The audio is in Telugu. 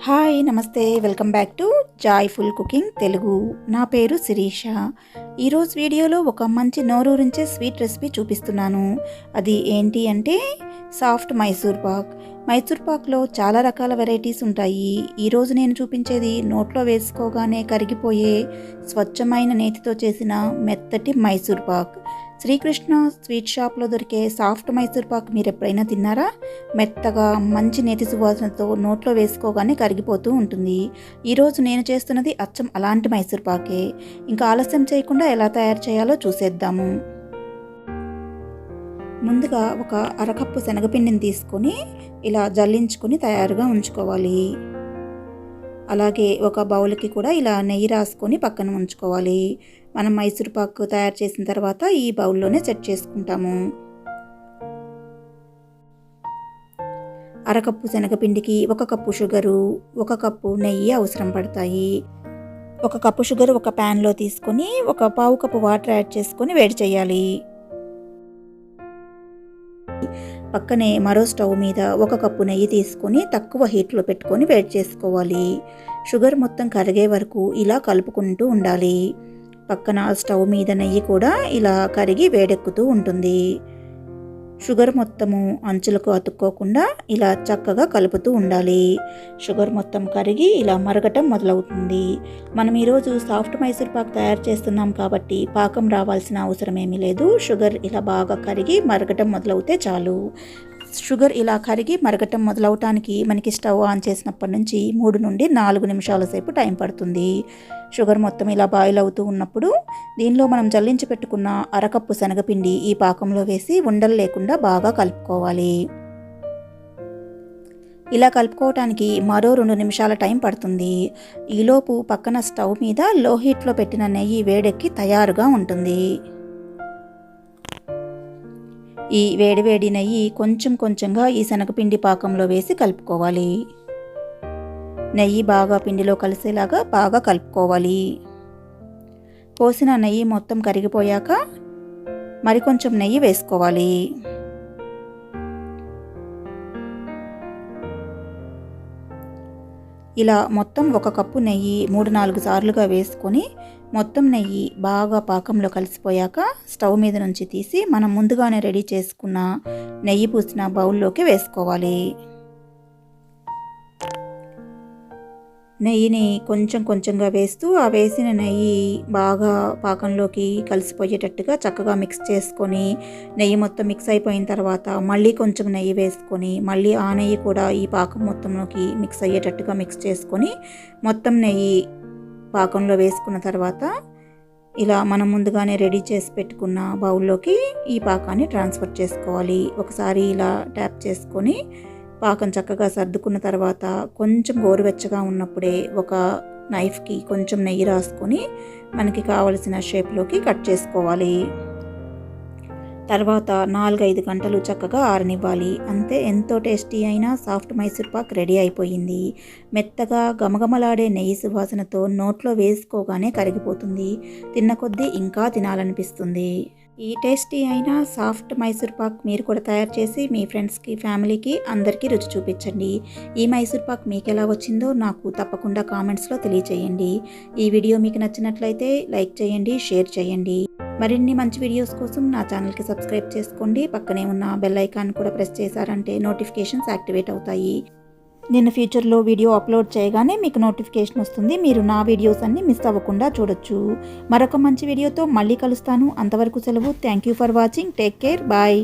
హాయ్ నమస్తే welcome back to joyful cooking Telugu. నా పేరు శిరీష. ఈరోజు వీడియోలో ఒక మంచి నోరూరించే స్వీట్ రెసిపీ చూపిస్తున్నాను. అది ఏంటి అంటే సాఫ్ట్ మైసూర్పాక్. మైసూర్పాక్లో చాలా రకాల వెరైటీస్ ఉంటాయి. ఈరోజు నేను చూపించేది నోట్లో వేసుకోగానే కరిగిపోయే స్వచ్ఛమైన నేతితో చేసిన మెత్తటి మైసూర్పాక్. శ్రీకృష్ణ స్వీట్ షాప్లో దొరికే సాఫ్ట్ మైసూర్పాక్ మీరు ఎప్పుడైనా తిన్నారా? మెత్తగా మంచి నేతి సువాసనతో నోట్లో వేసుకోగానే కరిగిపోతూ ఉంటుంది. ఈరోజు నేను చేస్తున్నది అచ్చం అలాంటి మైసూర్పాకే. ఇంకా ఆలస్యం చేయకుండా ఎలా తయారు చేయాలో చూసేద్దాము. ముందుగా ఒక అరకప్పు శనగపిండిని తీసుకొని ఇలా జల్లించుకొని తయారుగా ఉంచుకోవాలి. అలాగే ఒక బౌల్కి కూడా ఇలా నెయ్యి రాసుకొని పక్కన ఉంచుకోవాలి. మనం మైసూర్పాక్ తయారు చేసిన తర్వాత ఈ బౌల్లోనే సెట్ చేసుకుంటాము. అరకప్పు శనగపిండికి 1 కప్పు షుగరు, 1 కప్పు నెయ్యి అవసరం పడతాయి. 1 కప్పు షుగర్ ఒక ప్యాన్లో తీసుకొని 1/4 కప్పు వాటర్ యాడ్ చేసుకొని వేడి చేయాలి. పక్కనే మరో స్టవ్ మీద 1 కప్పు నెయ్యి తీసుకొని తక్కువ హీట్లో పెట్టుకొని వేడి చేసుకోవాలి. షుగర్ మొత్తం కరిగే వరకు ఇలా కలుపుకుంటూ ఉండాలి. పక్కన స్టవ్ మీద నెయ్యి కూడా ఇలా కరిగి వేడెక్కుతూ ఉంటుంది. షుగర్ మొత్తము అంచులకు అతుక్కోకుండా ఇలా చక్కగా కలుపుతూ ఉండాలి. షుగర్ మొత్తం కరిగి ఇలా మరగటం మొదలవుతుంది. మనం ఈరోజు సాఫ్ట్ మైసూర్పాక్ తయారు చేస్తున్నాం కాబట్టి పాకం రావాల్సిన అవసరం ఏమీ లేదు. షుగర్ ఇలా బాగా కరిగి మరగటం మొదలవుతే చాలు. షుగర్ ఇలా కరిగి మరగటం మొదలవటానికి మనకి స్టవ్ ఆన్ చేసినప్పటి నుంచి 3 నుండి 4 నిమిషాల సేపు టైం పడుతుంది. షుగర్ మొత్తం ఇలా బాయిల్ అవుతూ ఉన్నప్పుడు దీనిలో మనం జల్లించి పెట్టుకున్న అరకప్పు శనగపిండి ఈ పాకంలో వేసి ఉండలు లేకుండా బాగా కలుపుకోవాలి. ఇలా కలుపుకోవటానికి మరో 2 నిమిషాల టైం పడుతుంది. ఈలోపు పక్కన స్టవ్ మీద లో హీట్లో పెట్టిన నెయ్యి వేడెక్కి తయారుగా ఉంటుంది. ఈ వేడివేడి నెయ్యి కొంచెం కొంచెంగా ఈ శనగపిండి పాకంలో వేసి కలుపుకోవాలి. నెయ్యి బాగా పిండిలో కలిసేలాగా బాగా కలుపుకోవాలి. పోసిన నెయ్యి మొత్తం కరిగిపోయాక మరికొంచెం నెయ్యి వేసుకోవాలి. ఇలా మొత్తం 1 కప్పు నెయ్యి 3-4 సార్లుగా వేసుకొని మొత్తం నెయ్యి బాగా పాకంలో కలిసిపోయాక స్టవ్ మీద నుంచి తీసి మనం ముందుగానే రెడీ చేసుకున్న నెయ్యి పూసిన బౌల్లోకి వేసుకోవాలి. నెయ్యిని కొంచెం కొంచెంగా వేస్తూ ఆ వేసిన నెయ్యి బాగా పాకంలోకి కలిసిపోయేటట్టుగా చక్కగా మిక్స్ చేసుకొని నెయ్యి మొత్తం మిక్స్ అయిపోయిన తర్వాత మళ్ళీ కొంచెం నెయ్యి వేసుకొని మళ్ళీ ఆ నెయ్యి కూడా ఈ పాకం మొత్తంలోకి మిక్స్ అయ్యేటట్టుగా మిక్స్ చేసుకొని మొత్తం నెయ్యి పాకంలో వేసుకున్న తర్వాత ఇలా మనం ముందుగానే రెడీ చేసి పెట్టుకున్న బౌల్లోకి ఈ పాకాన్ని ట్రాన్స్ఫర్ చేసుకోవాలి. ఒకసారి ఇలా ట్యాప్ చేసుకొని పాకం చక్కగా సర్దుకున్న తర్వాత కొంచెం గోరువెచ్చగా ఉన్నప్పుడే ఒక నైఫ్కి కొంచెం నెయ్యి రాసుకొని మనకి కావలసిన షేప్లోకి కట్ చేసుకోవాలి. తర్వాత 4-5 గంటలు చక్కగా ఆరనివ్వాలి. అంతే, ఎంతో టేస్టీ అయిన సాఫ్ట్ మైసూర్పాక్ రెడీ అయిపోయింది. మెత్తగా గమగమలాడే నెయ్యి సువాసనతో నోట్లో వేసుకోగానే కరిగిపోతుంది. తిన్న కొద్దీ ఇంకా తినాలనిపిస్తుంది. ఈ టేస్టీ అయిన సాఫ్ట్ మైసూర్పాక్ మీరు కూడా తయారు చేసి మీ ఫ్రెండ్స్కి, ఫ్యామిలీకి అందరికీ రుచి చూపించండి. ఈ మైసూర్పాక్ మీకు ఎలా వచ్చిందో నాకు తప్పకుండా కామెంట్స్లో తెలియచేయండి. ఈ వీడియో మీకు నచ్చినట్లయితే లైక్ చేయండి, షేర్ చేయండి. మరిన్ని మంచి వీడియోస్ కోసం నా ఛానల్కి సబ్స్క్రైబ్ చేసుకోండి. పక్కనే ఉన్న బెల్ ఐకాన్ కూడా ప్రెస్ చేశారంటే నోటిఫికేషన్స్ యాక్టివేట్ అవుతాయి. నేను ఫ్యూచర్లో వీడియో అప్లోడ్ చేయగానే మీకు నోటిఫికేషన్ వస్తుంది. మీరు నా వీడియోస్ అన్ని మిస్ అవ్వకుండా చూడొచ్చు. మరొక మంచి వీడియోతో మళ్ళీ కలుస్తాను. అంతవరకు సెలవు. Thank you for watching. Take care. Bye.